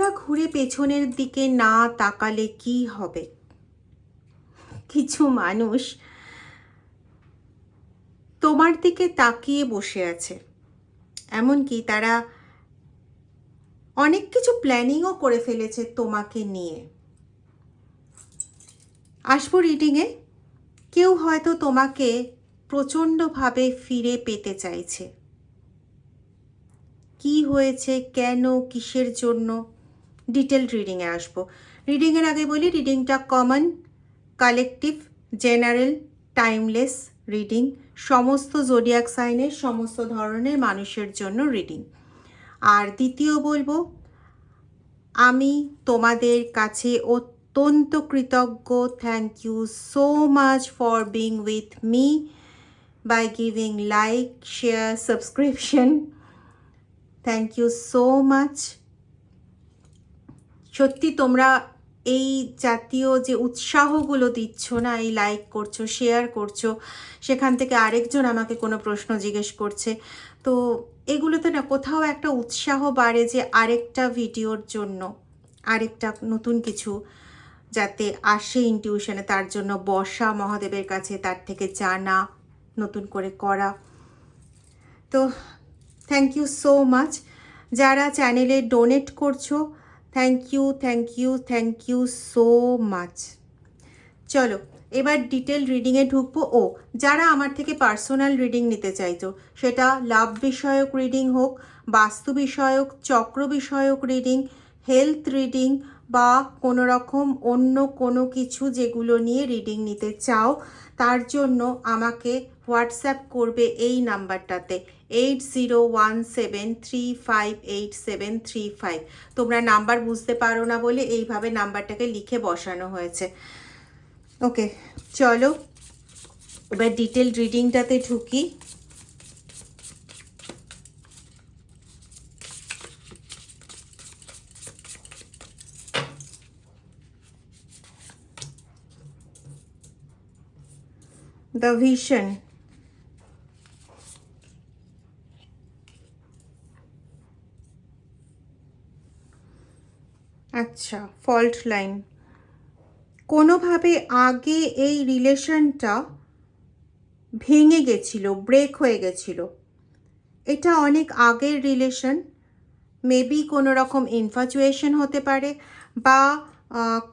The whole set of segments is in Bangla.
তোমরা ঘুরে পেছনের দিকে না তাকালে কি হবে? কিছু মানুষ তোমার দিকে তাকিয়ে বসে আছে, এমনকি তারা অনেক কিছু প্ল্যানিংও করে ফেলেছে তোমাকে নিয়ে। আসবো রিডিংয়ে। কেউ হয়তো তোমাকে প্রচণ্ডভাবে ফিরে পেতে চাইছে। কি হয়েছে, কেন, কিসের জন্য, ডিটেল রিডিংয়ে আসবো। রিডিংয়ের আগে বলি, রিডিংটা common, collective, general, timeless reading. সমস্ত জোডিয়াক সাইনের সমস্ত ধরনের মানুষের জন্য রিডিং। আর দ্বিতীয় বলবো, আমি তোমাদের কাছে অত্যন্ত কৃতজ্ঞ। Thank you so much for being with me by giving like, share, subscription. Thank you so much. সত্যি তোমরা এই জাতীয় যে উৎসাহগুলো দিচ্ছ না, এই লাইক করছো, শেয়ার করছো, সেখান থেকে আরেকজন আমাকে কোনো প্রশ্ন জিজ্ঞেস করছে, তো এগুলোতে না কোথাও একটা উৎসাহ বাড়ে যে আরেকটা ভিডিওর জন্য আরেকটা নতুন কিছু যাতে আসে ইনটিউশনে, তার জন্য বসা মহাদেবের কাছে, তার থেকে জানা, নতুন করে করা। তো থ্যাংক ইউ সো মাচ। যারা চ্যানেলে ডোনেট করছো, thank you, thank you, thank you so much. চলো এবার ডিটেল রিডিংয়ে ঢুকবো। যারা আমার থেকে পার্সোনাল রিডিং নিতে চাইছো, সেটা লাভ বিষয়ক রিডিং হোক, বাস্তু বিষয়ক, চক্র বিষয়ক রিডিং, হেলথ রিডিং, বা কোনো রকম অন্য কোনো কিছু যেগুলো নিয়ে রিডিং নিতে চাও, তার জন্য আমাকে হোয়াটসঅ্যাপ করবে এই নাম্বারটাতে 8017358735। তোমরা নাম্বার বুঝতে পারো না বলে এইভাবে নাম্বারটাকে লিখে বসানো হয়েছে। ওকে, চলো এবার ডিটেল রিডিংটাতে ঢুকি। The vision. আচ্ছা, ফল্ট লাইন। কোনোভাবে আগে এই রিলেশনটা ভেঙে গেছিল, ব্রেক হয়ে গেছিল। এটা অনেক আগের রিলেশন। মেবি কোনো রকম ইনফ্যাচুয়েশন হতে পারে, বা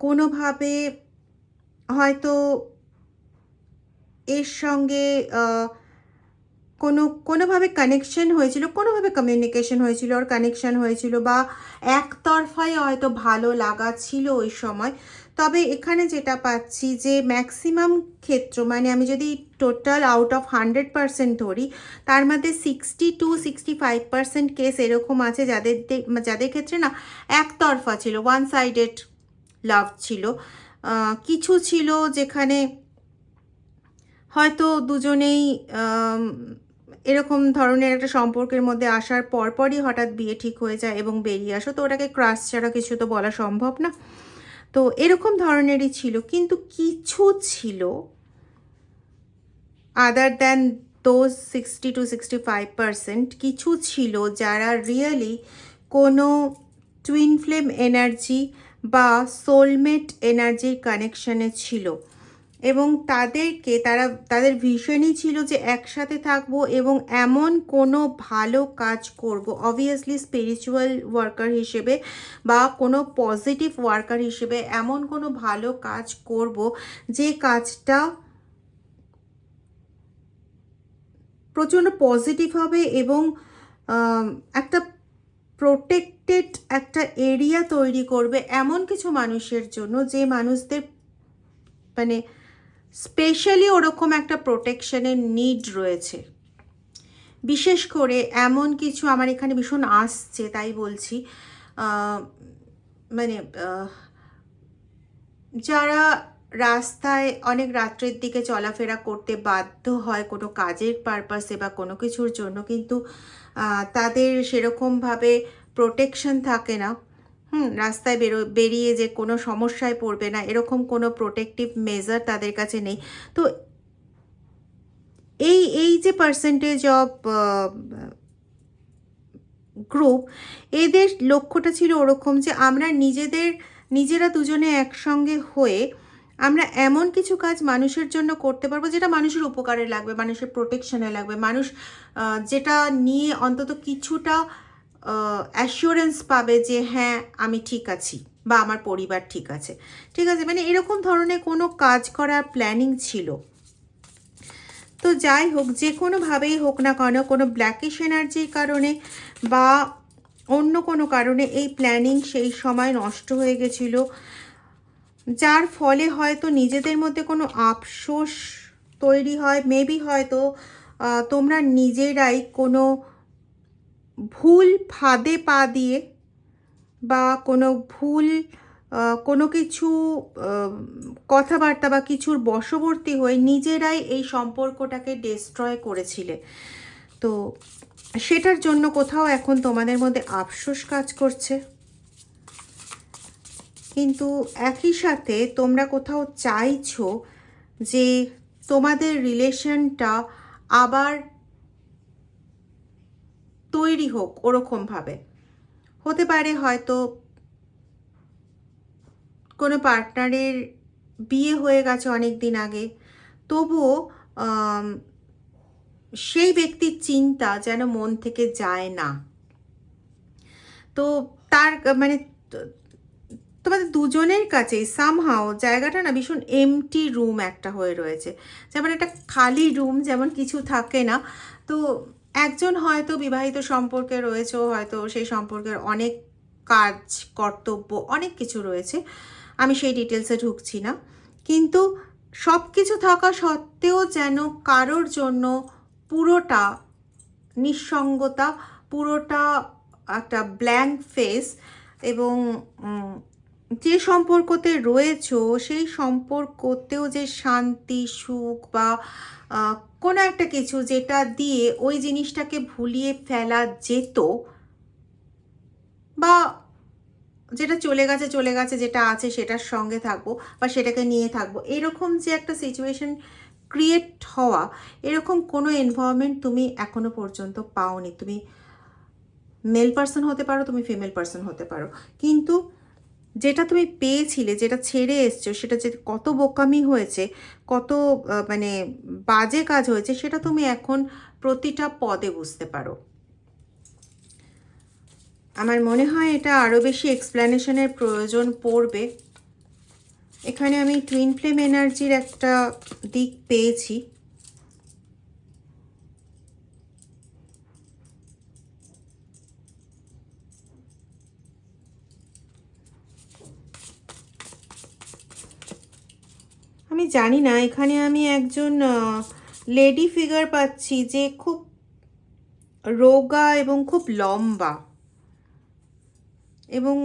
কোনোভাবে হয়তো এর সঙ্গে কোনোভাবে কানেকশন হয়েছিল, কোনোভাবে কমিউনিকেশন হয়েছিল, আর কানেকশন হয়েছিল, বা একতরফায় হয়তো ভালো লাগা ছিল ওই সময়। তবে এখানে যেটা পাচ্ছি যে ম্যাক্সিমাম ক্ষেত্র, মানে আমি যদি টোটাল আউট অফ 100% ধরি, তার মধ্যে 60-65% কেস এরকম আছে যাদের ক্ষেত্রে না একতরফা ছিল, ওয়ান সাইডেড লাভ ছিল। কিছু ছিল যেখানে হয়তো দুজনেই এরকম ধরনের একটা সম্পর্কের মধ্যে আসার পরপরই হঠাৎ বিয়ে ঠিক হয়ে যায় এবং বেরিয়ে আসো, তো ওটাকে ক্রাশ ছাড়া কিছু তো বলা সম্ভব না। তো এরকম ধরনেরই ছিল, কিন্তু কিছু ছিল আদার দ্যান দোজ 60-65%, কিছু ছিল যারা রিয়েলি কোনো টুইন ফ্লেম এনার্জি বা সোলমেট এনার্জির কানেকশানে ছিল, এবং তাদের ভিশনই ছিল যে একসাথে থাকবো এবং এমন কোনো ভালো কাজ করব, অবভিয়াসলি স্পিরিচুয়াল ওয়ার্কার হিসেবে বা কোনো পজিটিভ ওয়ার্কার হিসেবে এমন কোনো ভালো কাজ করব যে কাজটা প্রচণ্ড পজিটিভ হবে এবং একটা প্রোটেক্টেড একটা এরিয়া তৈরি করবে এমন কিছু মানুষের জন্য, যে মানুষদের মানে স্পেশালি ওরকম একটা প্রোটেকশনের নিড রয়েছে। বিশেষ করে এমন কিছু আমার এখানে ভীষণ আসছে, তাই বলছি, মানে যারা রাস্তায় অনেক রাত্রের দিকে চলাফেরা করতে বাধ্য হয় কোনো কাজের পারপাসে বা কোনো কিছুর জন্য, কিন্তু তাদের সেরকমভাবে প্রোটেকশন থাকে না। রাস্তায় বেরিয়ে যে কোনো সমস্যায় পড়বে না, এরকম কোনো প্রোটেক্টিভ মেজার তাদের কাছে নেই। তো এই যে পার্সেন্টেজ অফ গ্রুপ, এদের লক্ষ্যটা ছিল ওরকম যে আমরা নিজেরা দুজনে একসঙ্গে হয়ে আমরা এমন কিছু কাজ মানুষের জন্য করতে পারবো যেটা মানুষের উপকারে লাগবে, মানুষের প্রোটেকশনে লাগবে, মানুষ যেটা নিয়ে অন্তত কিছুটা অ্যাসিওরেন্স পাবে যে হ্যাঁ আমি ঠিক আছি বা আমার পরিবার ঠিক আছে, ঠিক আছে, মানে এরকম ধরনের কোনো কাজ করার প্ল্যানিং ছিল। তো যাই হোক, যে কোনোভাবেই হোক না কেন, কোনো ব্ল্যাকিশ এনার্জির কারণে বা অন্য কোনো কারণে এই প্ল্যানিং সেই সময় নষ্ট হয়ে গেছিল, যার ফলে হয়তো নিজেদের মধ্যে কোনো আফসোস তৈরি হয়। মেবি হয়তো তোমরা নিজেরাই কোনো ভুল ফাঁদে পা দিয়ে বা কোনো ভুল কোনো কিছু কথাবার্তা বা কিছুর বশবর্তী হয়ে নিজেরাই এই সম্পর্কটাকে ডিস্ট্রয় করেছিলে। তো সেটার জন্য কোথাও এখন তোমাদের মধ্যে আফসোস কাজ করছে, কিন্তু একই সাথে তোমরা কোথাও চাইছো যে তোমাদের রিলেশনটা আবার তৈরি হোক ওরকমভাবে। হতে পারে হয়তো কোনো পার্টনারের বিয়ে হয়ে গেছে অনেক দিন আগে, তবুও সেই ব্যক্তির চিন্তা যেন মন থেকে যায় না। তো তার মানে তোমাদের দুজনের কাছেই সামহাও জায়গাটা না ভীষণ এমটি রুম একটা হয়ে রয়েছে, যেমন একটা খালি রুম, যেমন কিছু থাকে না। তো একজন হয়তো বিবাহিত সম্পর্কে রয়েছে, হয়তো সেই সম্পর্কের অনেক কাজ কর্তব্য অনেক কিছু রয়েছে, আমি সেই ডিটেলসে ঢুকছি না, কিন্তু সব কিছু থাকা সত্ত্বেও যেন কারোর জন্য পুরোটা নিঃসঙ্গতা, পুরোটা একটা ব্ল্যাঙ্ক ফেস, এবং যে সম্পর্কতে রয়েছো সেই সম্পর্কতেও যে শান্তি সুখ বা কোনো একটা কিছু যেটা দিয়ে ওই জিনিসটাকে ভুলিয়ে ফেলা যেত, বা যেটা চলে গেছে, যেটা আছে সেটার সঙ্গে থাকবো বা সেটাকে নিয়ে থাকবো, এরকম যে একটা সিচুয়েশন ক্রিয়েট হওয়া, এরকম কোনো এনভায়রনমেন্ট তুমি এখনো পর্যন্ত পাওনি। তুমি মেল পার্সন হতে পারো, তুমি ফিমেল পার্সন হতে পারো, কিন্তু যেটা তুমি পেয়েছিলে, যেটা ছেড়ে এসছো, সেটা যে কত বোকামি হয়েছে, কত মানে বাজে কাজ হয়েছে, সেটা তুমি এখন প্রতিটা পদে বুঝতে পারো। আমার মনে হয় এটা আরও বেশি এক্সপ্লেনেশনের প্রয়োজন পড়বে। এখানে আমি টুইন ফ্লেম এনার্জির একটা দিক পেয়েছি। আমি জানি না, এখানে আমি একজন লেডি ফিগার পাচ্ছি যে খুব রোগা এবং খুব লম্বা এবং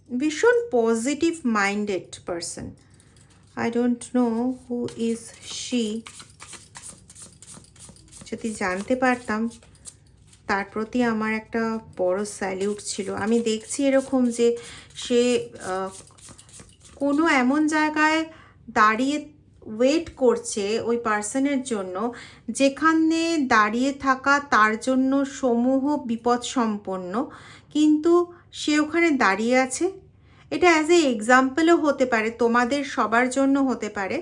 ভীষণ positive minded person. I don't know who is she. যদি জানতে পারতাম, তার প্রতি আমার একটা বড় স্যালিউট ছিল। আমি দেখছি এরকম যে সে কোনো এমন জায়গায় দাঁড়িয়ে ওয়েট করছে ওই পার্সনের জন্য, যেখানে দাঁড়িয়ে থাকা তার জন্য সমূহ বিপদ সম্পন্ন, কিন্তু সে ওখানে দাঁড়িয়ে আছে। এটা অ্যাজ এ এক্সাম্পলও হতে পারে, তোমাদের সবার জন্য হতে পারে।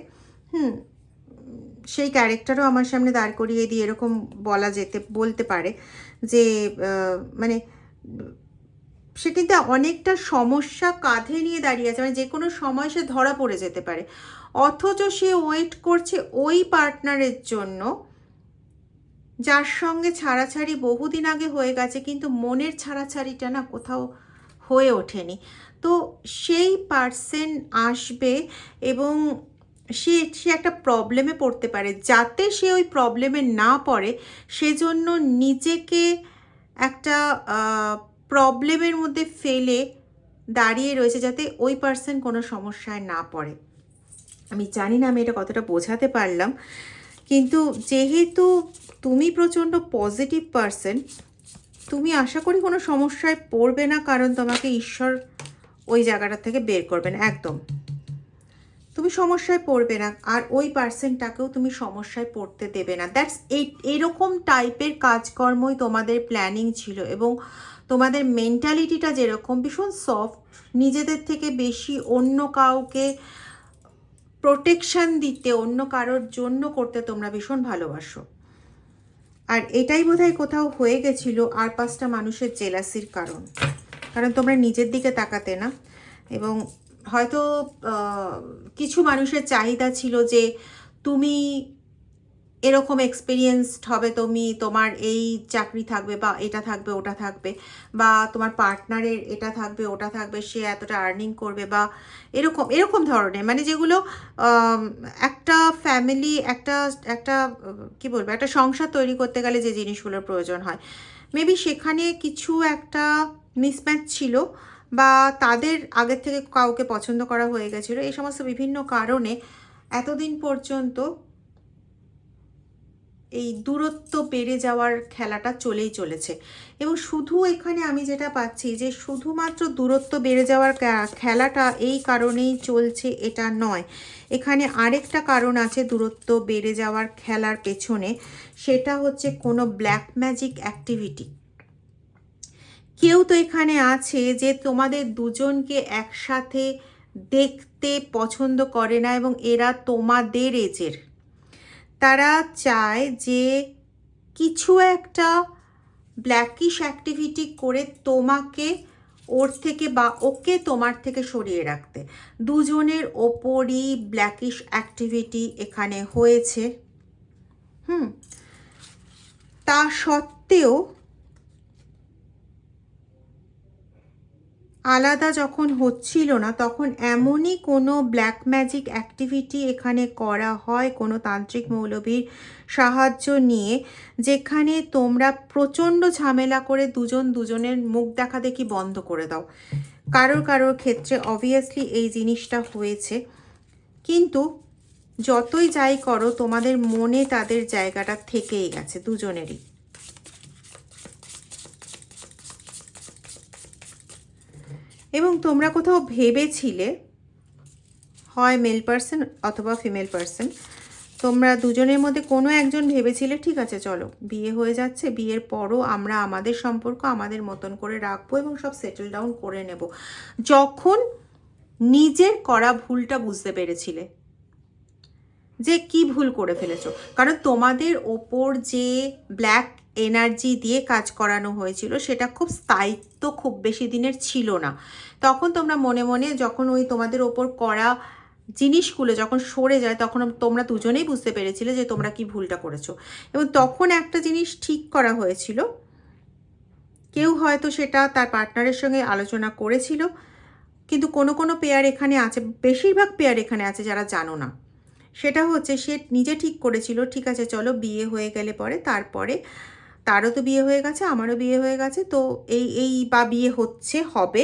সেই ক্যারেক্টারও আমার সামনে দাঁড় করিয়ে দিয়ে এরকম বলতে পারে যে মানে সে কিন্তু অনেকটা সমস্যা কাঁধে নিয়ে দাঁড়িয়ে আছে, মানে যে কোনো সময় সে ধরা পড়ে যেতে পারে, অথচ সে ওয়েট করছে ওই পার্টনারের জন্য যার সঙ্গে ছাড়াছাড়ি বহুদিন আগে হয়ে গেছে, কিন্তু মনের ছাড়াছাড়িটা না কোথাও হয়ে ওঠেনি। তো সেই পার্সন আসবে এবং সে একটা প্রবলেমে পড়তে পারে, যাতে সে ওই প্রবলেমে না পড়ে সেজন্য নিজেকে একটা প্রবলেমের মধ্যে ফেলে দাঁড়িয়ে রয়েছে, যাতে ওই পার্সন কোনো সমস্যায় না পড়ে। আমি জানি না আমি এটা কতটা বোঝাতে পারলাম, কিন্তু যেহেতু তুমি প্রচণ্ড পজিটিভ পার্সন, তুমি আশা করি কোনো সমস্যায় পড়বে না, কারণ তোমাকে ঈশ্বর ওই জায়গাটা থেকে বের করবেন একদম। তুমি সমস্যায় পড়বে না, আর ওই পার্সনটাকেও তুমি সমস্যায় পড়তে দেবে না। দ্যাটস এরকম টাইপের কাজকর্মই তোমাদের প্ল্যানিং ছিল, এবং তোমাদের মেন্টালিটিটা যেরকম ভীষণ সফট, নিজেদের থেকে বেশি অন্য কাউকে প্রোটেকশন দিতে, অন্য কারোর জন্য করতে তোমরা ভীষণ ভালোবাসো। আর এটাই বোধহয় কোথাও হয়ে গেছিল আর 5টা মানুষের জেলাসির কারণ, কারণ তোমরা নিজের দিকে তাকাতে না। এবং হয়তো কিছু মানুষের চাহিদা ছিল যে তুমি এরকম এক্সপিরিয়েন্সড হবে, তোমার এই চাকরি থাকবে বা এটা থাকবে ওটা থাকবে, বা তোমার পার্টনারের এটা থাকবে ওটা থাকবে, সে এতটা আর্নিং করবে, বা এরকম এরকম ধরনের, মানে যেগুলো একটা ফ্যামিলি, একটা একটা কি বলবো, একটা সংসার তৈরি করতে গেলে যে জিনিসগুলোর প্রয়োজন হয়, মেবি সেখানে কিছু একটা মিসম্যাচ ছিল, বা তাদের আগের থেকে কাউকে পছন্দ করা হয়ে গেছিলো। এই সমস্ত বিভিন্ন কারণে এতদিন পর্যন্ত এই দূরত্ব বেড়ে যাওয়ার খেলাটা চলেই চলেছে। এবং শুধু এখানে আমি যেটা পাচ্ছি যে শুধুমাত্র দূরত্ব বেড়ে যাওয়ার খেলাটা এই কারণেই চলছে এটা নয়, এখানে আরেকটা কারণ আছে দূরত্ব বেড়ে যাওয়ার খেলার পেছনে, সেটা হচ্ছে কোনো ব্ল্যাক ম্যাজিক অ্যাক্টিভিটি। কেউ তো এখানে আছে যে তোমাদের দুজনকে একসাথে দেখতে পছন্দ করে না, এবং এরা তোমাদের এজের। তারা চায় যে কিছু একটা ব্ল্যাকিশ অ্যাক্টিভিটি করে তোমাকে ওর থেকে বা ওকে তোমার থেকে সরিয়ে রাখতে। দুজনের ওপরই ব্ল্যাকিশ অ্যাক্টিভিটি এখানে হয়েছে। তা সত্ত্বেও আলাদা যখন হচ্ছিল না, তখন এমনই কোনো ব্ল্যাক ম্যাজিক অ্যাক্টিভিটি এখানে করা হয় কোনো তান্ত্রিক মৌলবীর সাহায্য নিয়ে, যেখানে তোমরা প্রচণ্ড ঝামেলা করে দুজনের মুখ দেখা দেখি বন্ধ করে দাও। কারোর ক্ষেত্রে অবভিয়াসলি এই জিনিসটা হয়েছে, কিন্তু যতই যাই করো তোমাদের মনে তাদের জায়গাটা থেকেই গেছে দুজনেরই। এবং তোমরা কোথাও ভেবেছিলে, হয় মেল পার্সন অথবা ফিমেল পার্সন, তোমরা দুজনের মধ্যে কোনো একজন ভেবেছিলে ঠিক আছে চলো বিয়ে হয়ে যাচ্ছে, বিয়ের পরও আমরা আমাদের সম্পর্ক আমাদের মতন করে রাখবো এবং সব সেটেল ডাউন করে নেব। যখন নিজের করা ভুলটা বুঝতে পেরেছিলে যে কি ভুল করে ফেলেছো, কারণ তোমাদের ওপর যে ব্ল্যাক এনার্জি দিয়ে কাজ করানো হয়েছিল সেটা খুব স্থায়িত্ব খুব বেশি দিনের ছিল না। তখন তোমরা মনে মনে যখন ওই তোমাদের ওপর করা জিনিসগুলো যখন সরে যায়, তখন তোমরা দুজনেই বুঝতে পেরেছিলে যে তোমরা কি ভুলটা করেছো, এবং তখন একটা জিনিস ঠিক করা হয়েছিল। কেউ হয়তো সেটা তার পার্টনারের সঙ্গে আলোচনা করেছিল, কিন্তু কোনো পেয়ার এখানে আছে, বেশিরভাগ পেয়ার এখানে আছে যারা জানো না। সেটা হচ্ছে সে নিজে ঠিক করেছিল ঠিক আছে চলো বিয়ে হয়ে গেলে পরে, তারপরে তারও তো বিয়ে হয়ে গেছে আমারও বিয়ে হয়ে গেছে, তো এই বা বিয়ে হবে,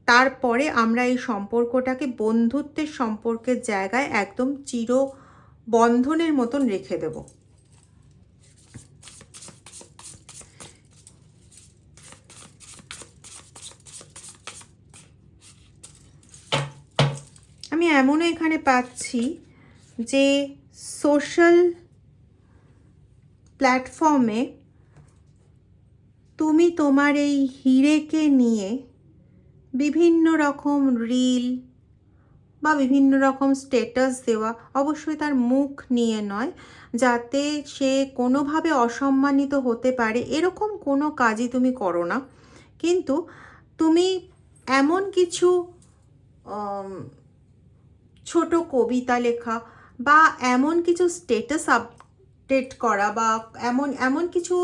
তারপরে আমরা এই সম্পর্কটাকে বন্ধুত্বের সম্পর্কের জায়গায় একদম চির বন্ধনের মতন রেখে দেব। আমি এমনও এখানে পাচ্ছি যে সোশ্যাল প্ল্যাটফর্মে তুমি তোমার এই হিরেকে নিয়ে বিভিন্ন রকম রিল বা বিভিন্ন রকম স্ট্যাটাস দেওয়া, অবশ্যই তার মুখ নিয়ে নয়, যাতে সে কোনোভাবে অসম্মানিত হতে পারে এরকম কোনো কাজই তুমি করো না। কিন্তু তুমি এমন কিছু ছোট কবিতা লেখা বা এমন কিছু স্ট্যাটাস আপডেট করা বা এমন কিছু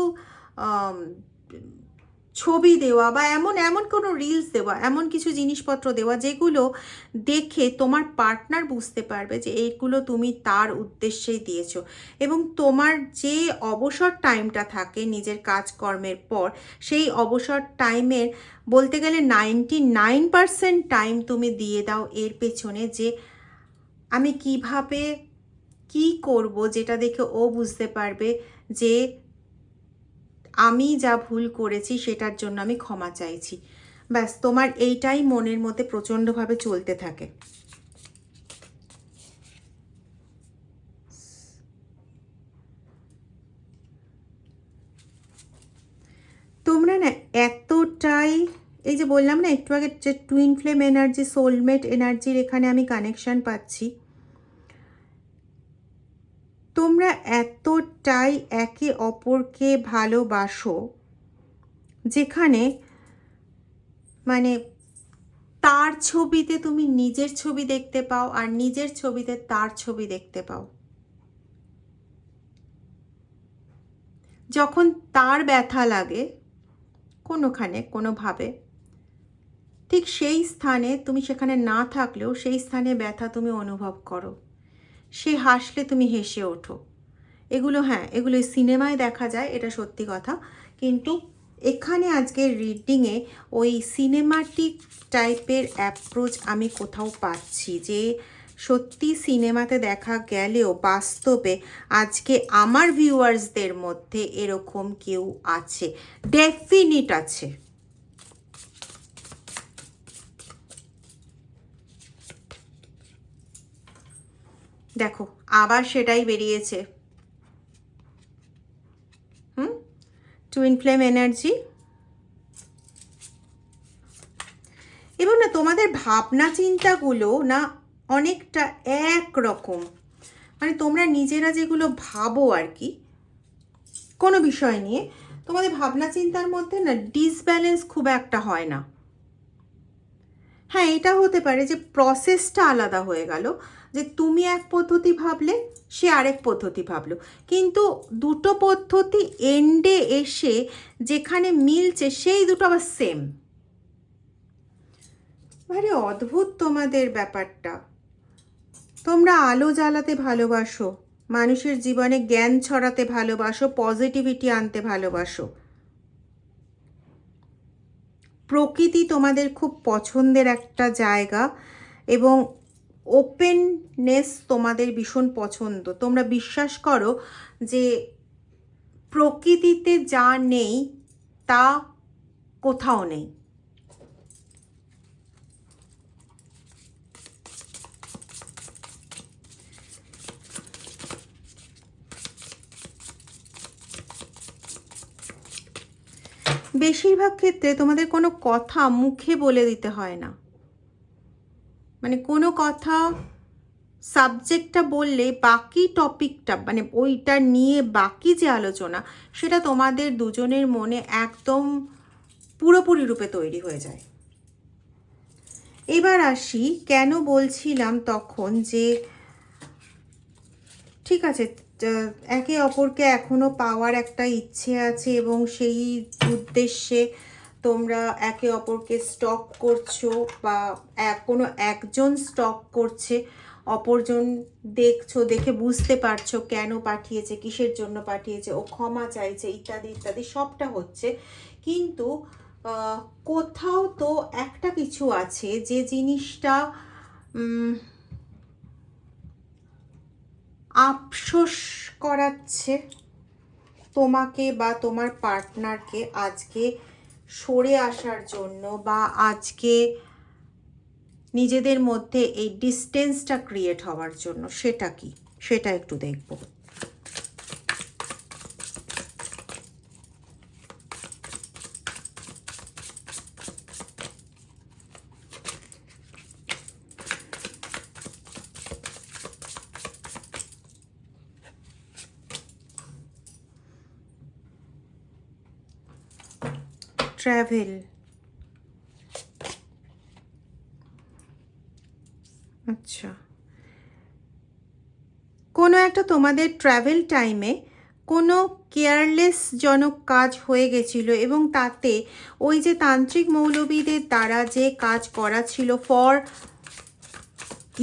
ছবি দেওয়া বা এমন কোনো রিলস দেওয়া, এমন কিছু জিনিসপত্র দেওয়া যেগুলো দেখে তোমার পার্টনার বুঝতে পারবে যে এইগুলো তুমি তার উদ্দেশ্যেই দিয়েছো। এবং তোমার যে অবসর টাইমটা থাকে নিজের কাজকর্মের পর, সেই অবসর টাইমের বলতে গেলে 99% টাইম তুমি দিয়ে দাও এর পেছনে যে আমি কিভাবে কি করব, যেটা দেখে ও বুঝতে পারবে যে আমি যা ভুল করেছি সেটার জন্য আমি ক্ষমা চাইছি। ব্যাস তোমার এইটাই মনের মধ্যে প্রচণ্ডভাবে চলতে থাকে। এই যে বললাম না একটু আগে, যে টুইন ফ্লেম এনার্জি, সোলমেট এনার্জির এখানে আমি কানেকশান পাচ্ছি। তোমরা এতটাই একে অপরকে ভালোবাসো, যেখানে মানে তার ছবিতে তুমি নিজের ছবি দেখতে পাও, আর নিজের ছবিতে তার ছবি দেখতে পাও। যখন তার ব্যথা লাগে কোনোখানে কোনোভাবে, ঠিক সেই স্থানে তুমি সেখানে না থাকলেও সেই স্থানে ব্যথা তুমি অনুভব করো। সে হাসলে তুমি হেসে ওঠো। এগুলো হ্যাঁ, এগুলো সিনেমায় দেখা যায়, এটা সত্যি কথা। কিন্তু এখানে আজকের রিডিংয়ে ওই সিনেমাটিক টাইপের অ্যাপ্রোচ আমি কোথাও পাচ্ছি, যে সত্যি সিনেমাতে দেখা গেলেও বাস্তবে আজকে আমার ভিউয়ার্সদের মধ্যে এরকম কেউ আছে, ডেফিনিট আছে। দেখো আবার সেটাই বেরিয়েছে। Twin flame energy. এবং না তোমাদের ভাবনা চিন্তাগুলো না অনেকটা একরকম, মানে তোমরা নিজেরা যেগুলো ভাবো আর কি কোনো বিষয় নিয়ে, তোমাদের ভাবনা চিন্তার মধ্যে না ডিসব্যালেন্স খুব একটা হয় না। হ্যাঁ, এটা হতে পারে যে প্রসেসটা আলাদা হয়ে গেল, যে তুমি এক পদ্ধতি ভাবলে সে আরেক পদ্ধতি ভাবলো, কিন্তু দুটো পদ্ধতি এন্ডে এসে যেখানে মিলছে সেই দুটো আবার সেম। ভারী অদ্ভুত তোমাদের ব্যাপারটা। তোমরা আলো জ্বালাতে ভালোবাসো, মানুষের জীবনে জ্ঞান ছড়াতে ভালোবাসো, পজিটিভিটি আনতে ভালোবাসো। প্রকৃতি তোমাদের খুব পছন্দের একটা জায়গা, এবং ওপেননেস তোমাদের ভীষণ পছন্দ। তোমরা বিশ্বাস করো যে প্রকৃতিতে যা নেই তা কোথাও নেই। বেশিরভাগ ক্ষেত্রে তোমাদের কোনো কথা মুখে বলে দিতে হয় না, মানে কোনো কথা সাবজেক্টটা বললে বাকি টপিকটা মানে ওইটা নিয়ে বাকি যে আলোচনা সেটা তোমাদের দুজনের মনে একদম পুরোপুরি রূপে তৈরি হয়ে যায়। এবার আসি কেন বলছিলাম তখন যে ঠিক আছে, একে অপরকে এখনো পাওয়ার একটা ইচ্ছে আছে, এবং সেই উদ্দেশ্যে তোমরা একে অপরকে স্টক করছো, বা কোনো একজন স্টক করছে, অপরজন দেখছো, দেখে বুঝতে পারছো কেন পাঠিয়েছে, কিসের জন্য পাঠিয়েছে, ও ক্ষমা চাইছে, ইত্যাদি ইত্যাদি সবটা হচ্ছে। কিন্তু কোথাও তো একটা কিছু আছে যে জিনিসটা আফসোস করাচ্ছে তোমাকে বা তোমার পার্টনারকে আজকে সরে আসার জন্য, বা আজকে নিজেদের মধ্যে এই ডিস্টেন্সটা ক্রিয়েট হওয়ার জন্য। সেটা কি, সেটা একটু দেখব। ট্র্যাভেল, আচ্ছা, কোনো একটা তোমাদের ট্র্যাভেল টাইমে কোনো কেয়ারলেসজনক কাজ হয়ে গেছিল, এবং তাতে ওই যে তান্ত্রিক মৌলবীদের দ্বারা যে কাজ করা ছিল ফর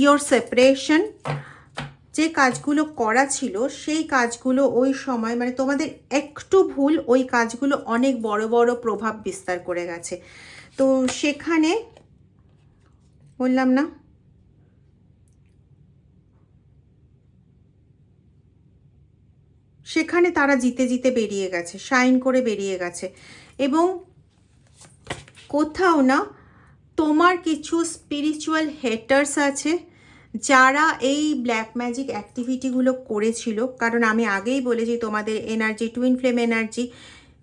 ইয়োর সেপারেশন, যে কাজগুলো করা ছিল সেই কাজগুলো ওই সময় মানে তোমাদের একটু ভুল ওই কাজগুলো অনেক বড় বড় প্রভাব বিস্তার করে গেছে। তো সেখানে বললাম না, সেখানে তারা জিতে জিতে বেরিয়ে গেছে, শাইন করে বেরিয়ে গেছে। এবং কোথাও না তোমার কিছু স্পিরিচুয়াল হেটার্স আছে যারা এই ব্ল্যাক ম্যাজিক অ্যাক্টিভিটিগুলো করেছিল। কারণ আমি আগেই বলেছি তোমাদের এনার্জি টুইন ফ্লেম এনার্জি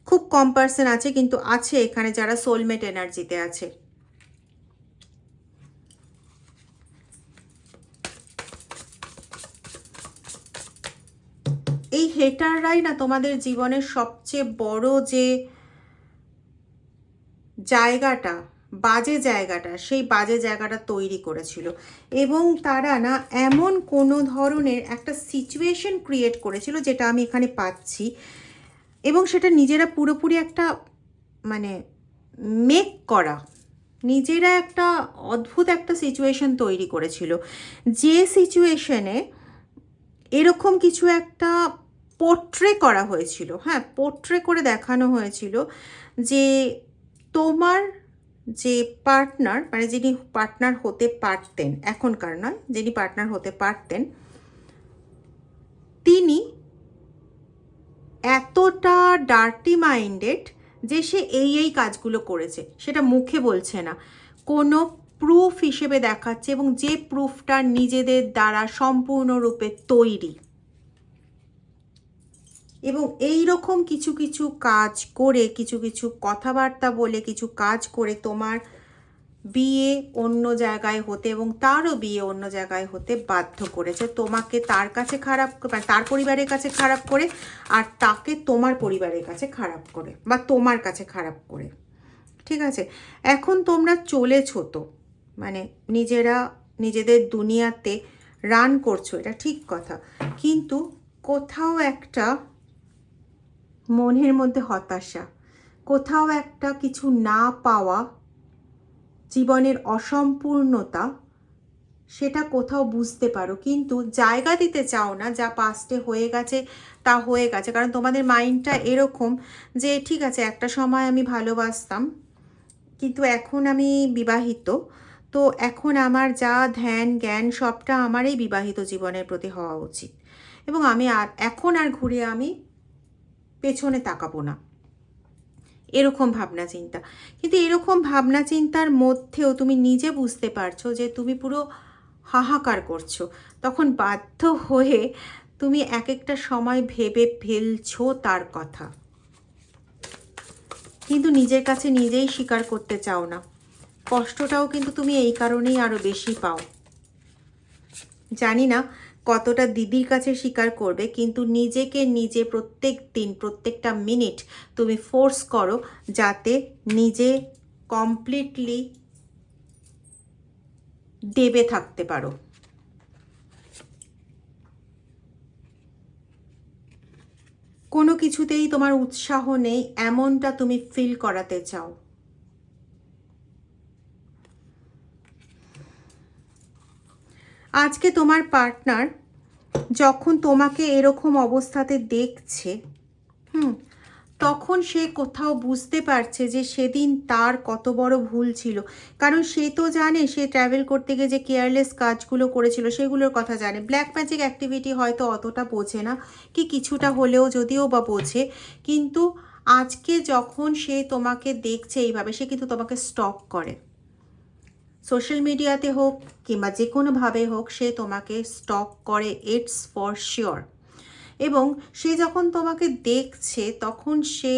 খুব কম পার্সন আছে, কিন্তু আছে এখানে যারা সোলমেট এনার্জিতে আছে। এই হেটাররাই না তোমাদের জীবনের সবচেয়ে বড় যে জায়গাটা, বাজে জায়গাটা, সেই বাজে জায়গাটা তৈরি করেছিল। এবং তারা না এমন কোনো ধরনের একটা সিচুয়েশন ক্রিয়েট করেছিল, যেটা আমি এখানে পাচ্ছি, এবং সেটা নিজেরা পুরোপুরি একটা মানে মেক করা, নিজেরা একটা অদ্ভুত একটা সিচুয়েশন তৈরি করেছিল, যে সিচুয়েশনে এরকম কিছু একটা পোর্ট্রে করা হয়েছিল। হ্যাঁ, পোর্ট্রে করে দেখানো হয়েছিল যে তোমার যে পার্টনার, মানে যিনি পার্টনার হতে পারতেন, এখনকার নয়, যিনি পার্টনার হতে পারতেন, তিনি এতটা ডার্টি মাইন্ডেড যে সে এই কাজগুলো করেছে, সেটা মুখে বলছে না, কোনো প্রুফ হিসেবে দেখাচ্ছে, এবং যে প্রুফটা নিজেদের দ্বারা সম্পূর্ণরূপে তৈরি। এবং এই রকম কিছু কিছু কাজ করে, কিছু কিছু কথাবার্তা বলে, কিছু কাজ করে তোমার বিয়ে অন্য জায়গায় হতে এবং তারও বিয়ে অন্য জায়গায় হতে বাধ্য করেছে। তোমাকে তার কাছে খারাপ, তার পরিবারের কাছে খারাপ করে, আর তাকে তোমার পরিবারের কাছে খারাপ করে, বা তোমার কাছে খারাপ করে। ঠিক আছে, এখন তোমরা চলেছো তো, মানে নিজেরা নিজেদের দুনিয়াতে রান করছো, এটা ঠিক কথা, কিন্তু কোথাও একটা মনের মধ্যে হতাশা, কোথাও একটা কিছু না পাওয়া, জীবনের অসম্পূর্ণতা, সেটা কোথাও বুঝতে পারো, কিন্তু জায়গা দিতে চাও না। যা পাস্টে হয়ে গেছে তা হয়ে গেছে, কারণ তোমাদের মাইন্ডটা এরকম যে ঠিক আছে, একটা সময় আমি ভালোবাসতাম, কিন্তু এখন আমি বিবাহিত, তো এখন আমার যা ধ্যান জ্ঞান সবটা আমার এই বিবাহিত জীবনের প্রতি হওয়া উচিত, এবং আমি এখন আর ঘুরে আমি পেছনে তাকাবো না, এরকম ভাবনা চিন্তা। কিন্তু এরকম ভাবনা চিন্তার মধ্যেও তুমি নিজে বুঝতে পারছো যে তুমি পুরো হাহাকার করছো, তখন বাধ্য হয়ে তুমি এক একটা সময় ভেবে ফেলছো তার কথা, কিন্তু নিজের কাছে নিজেই স্বীকার করতে চাও না। কষ্টটাও কিন্তু তুমি এই কারণেই আরো বেশি পাও। জানি না কতটা দিদির কাছে স্বীকার করবে, কিন্তু নিজেকে নিজে প্রত্যেক দিন, প্রত্যেকটা মিনিট তুমি ফোর্স করো যাতে নিজে কমপ্লিটলি দেবে থাকতে পারো। কোনো কিছুতেই তোমার উৎসাহ নেই, এমনটা তুমি ফিল করাতে চাও। আজকে তোমার পার্টনার যখন তোমাকে এরকম অবস্থাতে দেখছে, তখন সে কোথাও বুঝতে পারছে যে সেদিন তার কত বড় ভুল ছিল, কারণ সে তো জানে সে ট্রাভেল করতে গিয়ে যে কেয়ারলেস কাজগুলো করেছিল সেগুলোর কথা জানে। ব্ল্যাক ম্যাজিক অ্যাক্টিভিটি হয়তো অতটা বোঝে না, কি কিছুটা হলেও যদিও বা বোঝে, কিন্তু আজকে যখন সে তোমাকে দেখছে এইভাবে, সে কিন্তু তোমাকে স্টক করে, সোশ্যাল মিডিয়াতে হোক কিংবা যে কোনোভাবে হোক, সে তোমাকে স্টক করে, ইটস ফর শিওর। এবং সে যখন তোমাকে দেখছে তখন সে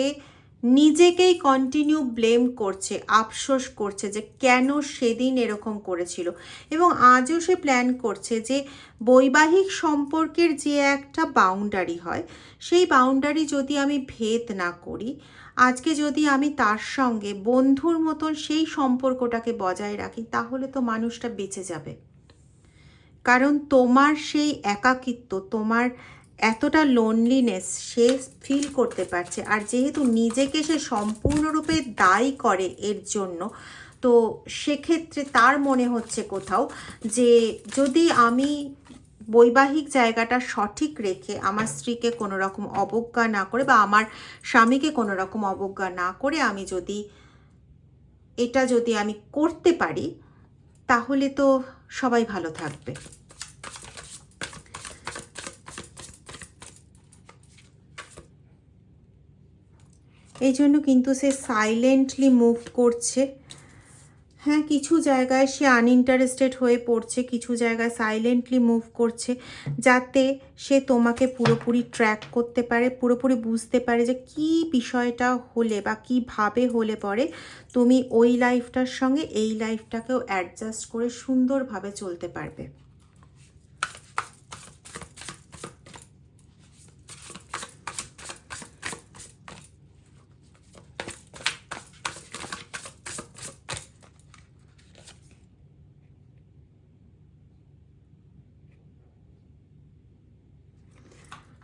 নিজেকেই কন্টিনিউ ব্লেম করছে, আফসোস করছে যে কেন সেদিন এরকম করেছিল, এবং আজও সে প্ল্যান করছে যে বৈবাহিক সম্পর্কের যে একটা বাউন্ডারি হয়, সেই বাউন্ডারি যদি আমি ভেদ না করি, আজকে যদি আমি তার সঙ্গে বন্ধুর মতন সেই সম্পর্কটাকে বজায় রাখি, তাহলে তো মানুষটা বেঁচে যাবে। কারণ তোমার সেই একাকিত্ব, তোমার এতটা লোনলিনেস সে ফিল করতে পারছে, আর যেহেতু নিজেকে সে সম্পূর্ণরূপে দায়ী করে এর জন্য, তো সেক্ষেত্রে তার মনে হচ্ছে কোথাও যে যদি আমি বৈবাহিক জায়গাটা সঠিক রেখে আমার স্ত্রীকে কোনো রকম অবজ্ঞা না করে, বা আমার স্বামীকে কোনো রকম অবজ্ঞা না করে আমি যদি আমি করতে পারি, তাহলে তো সবাই ভালো থাকবে। এই জন্য কিন্তু সে সাইলেন্টলি মুভ করছে। হ্যাঁ, কিছু জায়গায় সে আনইন্টারেস্টেড হয়ে পড়ছে, কিছু জায়গায় সাইলেন্টলি মুভ করছে, যাতে সে তোমাকে পুরোপুরি ট্র্যাক করতে পারে, পুরোপুরি বুঝতে পারে যে কি বিষয়টা হলে বা কীভাবে হলে পরে তুমি ওই লাইফটার সঙ্গে এই লাইফটাকেও অ্যাডজাস্ট করে সুন্দরভাবে চলতে পারবে।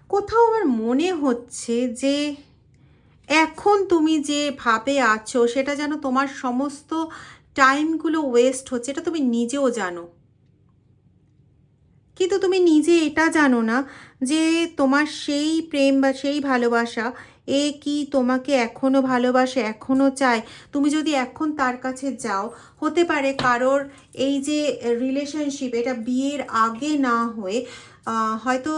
কোথাও আমার মনে হচ্ছে যে এখন তুমি যে ভাবে আছো সেটা যেন তোমার সমস্ত টাইমগুলো ওয়েস্ট হচ্ছে, এটা তুমি নিজেও জানো, কিন্তু তুমি নিজে এটা জানো না যে তোমার সেই প্রেম বা সেই ভালোবাসা এ কি তোমাকে এখনও ভালোবাসে, এখনও চায়। তুমি যদি এখন তার কাছে যাও, হতে পারে কারোর এই যে রিলেশনশিপ এটা বিয়ের আগে না হয়ে হয়তো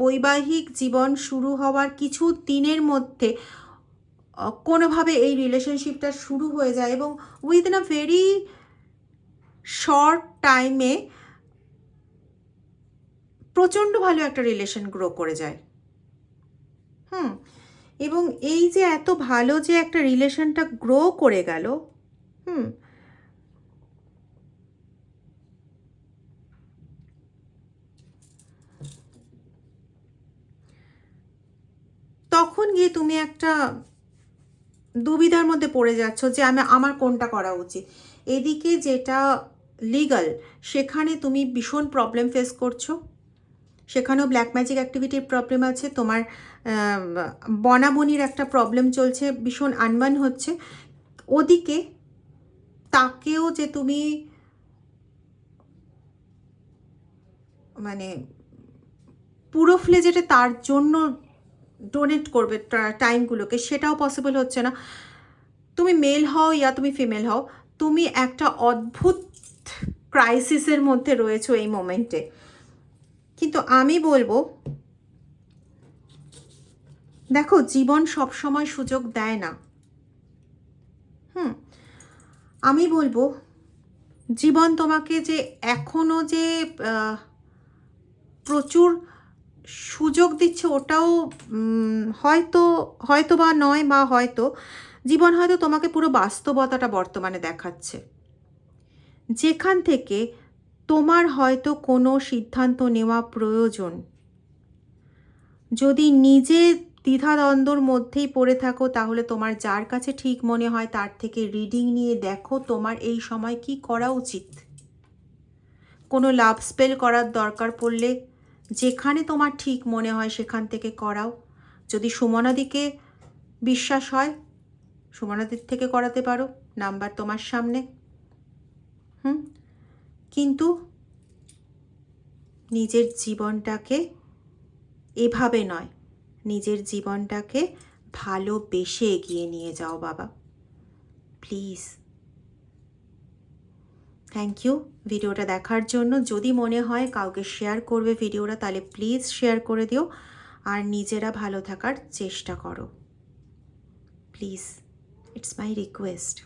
বৈবাহিক জীবন শুরু হওয়ার কিছু দিনের মধ্যে কোনোভাবে এই রিলেশনশিপটা শুরু হয়ে যায় এবং উইদিন আ ভেরি শর্ট টাইমে প্রচণ্ড ভালো একটা রিলেশন গ্রো করে যায়। এবং এই যে এত ভালো যে একটা রিলেশনটা গ্রো করে গেল, তখন গিয়ে তুমি একটা দুবিধার মধ্যে পড়ে যাচ্ছ যে আমার কোনটা করা উচিত। এদিকে যেটা লিগাল সেখানে তুমি ভীষণ প্রবলেম ফেস করছো, সেখানেও ব্ল্যাক ম্যাজিক অ্যাক্টিভিটির প্রবলেম আছে, তোমার বনাবনির একটা প্রবলেম চলছে, ভীষণ আনবান হচ্ছে। ওদিকে তাকেও যে তুমি মানে পুরো ফ্লেজেটে তার জন্য ডোনেট করবে টাইমগুলোকে, সেটাও পসিবল হচ্ছে না। তুমি মেল হও ইয়া তুমি ফিমেল হও, তুমি একটা অদ্ভুত ক্রাইসিসের মধ্যে রয়েছো এই মোমেন্টে। কিন্তু আমি বলবো, দেখো জীবন সব সময় সুযোগ দেয় না। আমি বলবো জীবন তোমাকে যে এখনো যে প্রচুর সুযোগ দিচ্ছে ওটাও হয়তো বা নয়, বা হয়তো জীবন হয়তো তোমাকে পুরো বাস্তবতাটা বর্তমানে দেখাচ্ছে, যেখান থেকে তোমার হয়তো কোনো সিদ্ধান্ত নেওয়া প্রয়োজন। যদি নিজে দ্বিধাদ্বন্দ্বর মধ্যেই পড়ে থাকো, তাহলে তোমার যার কাছে ঠিক মনে হয় তার থেকে রিডিং নিয়ে দেখো তোমার এই সময় কি করা উচিত। কোনো লাভ স্পেল করার দরকার পড়লে যেখানে তোমার ঠিক মনে হয় সেখান থেকে করাও। যদি সুমনাদিকে বিশ্বাস হয় সুমনাদির থেকে করাতে পারো, নাম্বার তোমার সামনে। কিন্তু নিজের জীবনটাকে এভাবে নয়, নিজের জীবনটাকে ভালোবেসে এগিয়ে নিয়ে যাও বাবা, প্লিজ। থ্যাংক ইউ ভিডিওটা দেখার জন্য। যদি মনে হয় কাউকে শেয়ার করবে ভিডিওটা, তাহলে প্লিজ শেয়ার করে দিও, আর নিজেরা ভালো থাকার চেষ্টা করো প্লিজ, ইটস মাই রিকোয়েস্ট।